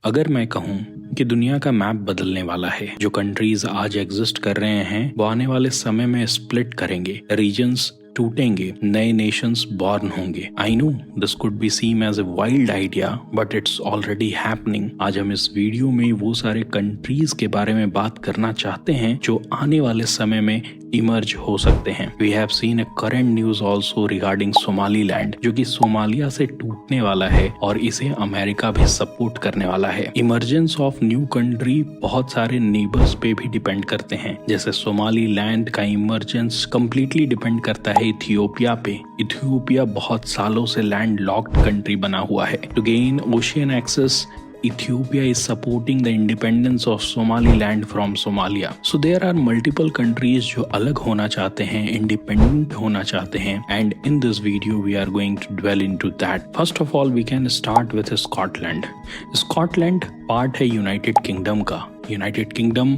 अगर मैं कहूं कि दुनिया का मैप बदलने वाला है, जो कंट्रीज आज एग्जिस्ट कर रहे हैं वो आने वाले समय में स्प्लिट करेंगे, रीजन्स टूटेंगे, नए नेशंस बॉर्न होंगे। I know this could be seem as a wild idea but it's already happening. आज हम इस वीडियो में वो सारे कंट्रीज के बारे में बात करना चाहते हैं जो आने वाले समय में इमर्ज हो सकते हैं। We have seen a current news also regarding Somaliland, जो कि सोमालिया से टूटने वाला है और इसे अमेरिका भी सपोर्ट करने वाला है। इमर्जेंस ऑफ न्यू कंट्री बहुत सारे नेबर्स पे भी डिपेंड करते हैं, जैसे सोमालीलैंड का इमर्जेंस कंप्लीटली डिपेंड करता है इथियोपिया पे। इथियोपिया बहुत सालों से लैंड लॉक्ड कंट्री बना हुआ है। To gain ocean access, Ethiopia is supporting the independence of Somaliland from Somalia. So there are multiple countries जो अलग होना चाहते हैं, independent होना चाहते हैं, and in this video we are going to dwell into that. First of all, we can start with Scotland. Scotland part है United kingdom का। यूनाइटेड किंगडम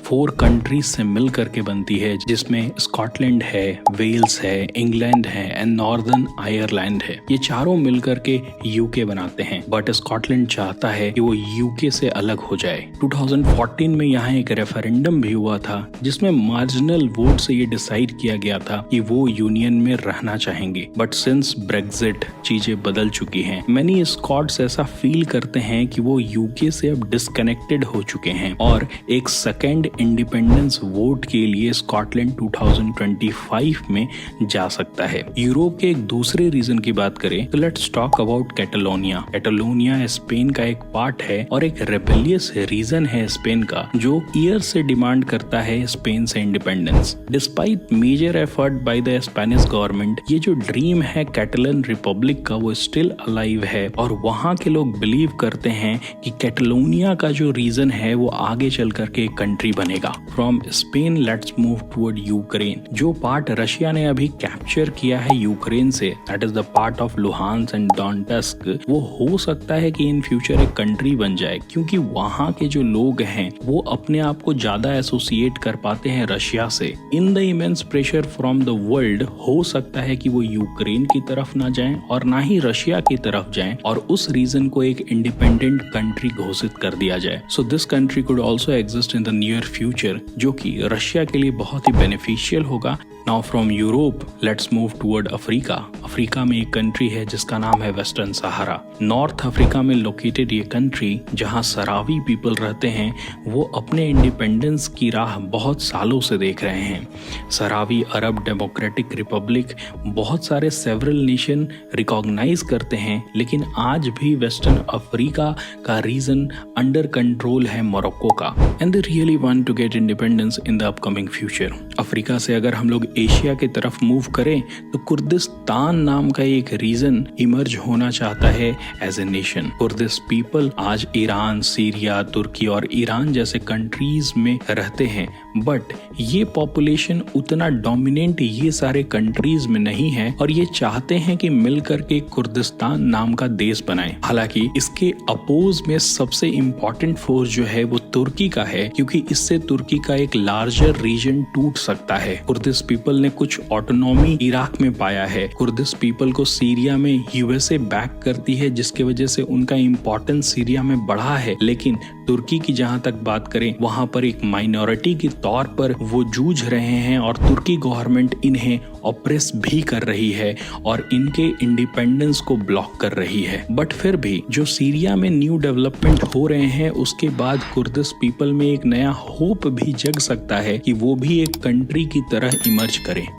4 कंट्रीज से मिल करके बनती है, जिसमें स्कॉटलैंड है, वेल्स है, इंग्लैंड है एंड नॉर्दर्न आयरलैंड है। ये चारों मिल करके यूके बनाते हैं, बट स्कॉटलैंड चाहता है कि वो यूके से अलग हो जाए। 2014 में यहाँ एक रेफरेंडम भी हुआ था, जिसमें मार्जिनल वोट से ये डिसाइड किया गया था कि वो यूनियन में रहना चाहेंगे, बट सिंस ब्रेक्जिट चीजें बदल चुकी हैं। मैनी स्कॉट्स ऐसा फील करते हैं कि वो यूके से अब डिस्कनेक्टेड हो चुके हैं और एक सेकेंड इंडिपेंडेंस वोट के लिए स्कॉटलैंड 2025 में जा सकता है। यूरोप के एक दूसरे रीजन की बात करें तो let's talk about Catalonia. Catalonia Spain का एक पार्ट है और एक रेबेलियस रीजन है स्पेन का, जो ईयर से डिमांड करता है स्पेन से independence. Despite major effort by the Spanish government, ये जो ड्रीम है कैटलन रिपब्लिक का वो स्टिल अलाइव है और वहाँ के लोग बिलीव करते हैं कि कैटलोनिया का जो रीजन है वो आगे चल करके एक कंट्री बनेगा। From Spain let's move toward Ukraine. जो पार्ट रशिया ने अभी कैप्चर किया है यूक्रेन से, that is the part of Luhansk and Donetsk, वो हो सकता है कि इन फ्यूचर एक कंट्री बन जाए, क्योंकि वहाँ के जो लोग हैं वो अपने आप को ज्यादा एसोसिएट कर पाते हैं रशिया से। In the immense pressure from the world, हो सकता है कि वो यूक्रेन की तरफ ना जाएं और ना ही रशिया की तरफ जाएं और उस रीजन को एक इंडिपेंडेंट कंट्री घोषित कर दिया जाए। So this country could also exist in the near future, जो कि रशिया के लिए बहुत ही बेनिफिशियल होगा। Now from Europe let's move toward Africa. Africa में एक कंट्री है जिसका नाम है वेस्टर्न सहारा। नॉर्थ अफ्रीका में लोकेटेड ये कंट्री, जहां सरावी पीपल रहते हैं, वो अपने इंडिपेंडेंस की राह बहुत सालों से देख रहे हैं। सरावी अरब डेमोक्रेटिक रिपब्लिक बहुत सारे सेवरल नेशन रिकॉग्नाइज करते हैं, लेकिन आज भी वेस्टर्न अफ्रीका का रीजन अंडर कंट्रोल है मोरक्को का, and they really want to get independence in the upcoming future. Africa से अगर हम लोग एशिया की तरफ मूव करें तो कुर्दिस्तान नाम का एक रीजन इमर्ज होना चाहता है as a nation. Kurdish people आज ईरान, सीरिया, तुर्की और ईरान जैसे कंट्रीज में रहते हैं, बट ये पॉपुलेशन उतना डोमिनेंट ये सारे कंट्रीज में नहीं है और ये चाहते हैं कि मिलकर के कुर्दिस्तान नाम का देश बनाएं। हालांकि इसके अपोज में सबसे इम्पोर्टेंट फोर्स जो है वो तुर्की का है, क्योंकि इससे तुर्की का एक लार्जर रीजन टूट सकता है। कुर्दिश पीपल ने कुछ ऑटोनॉमी इराक में पाया है। कुर्दिश पीपल को सीरिया में यूएसए बैक करती है, जिसके वजह से उनका इम्पोर्टेंस सीरिया में बढ़ा है, लेकिन तुर्की की जहां तक बात करें वहां पर एक माइनॉरिटी के तौर पर वो जूझ रहे हैं और तुर्की गवर्नमेंट इन्हें ऑप्रेस भी कर रही है और इनके इंडिपेंडेंस को ब्लॉक कर रही है। बट फिर भी जो सीरिया में न्यू डेवलपमेंट हो रहे हैं, उसके बाद कुर्दिश पीपल में एक नया होप भी जग सकता है कि वो भी एक कंट्री की तरह इमर्ज करें।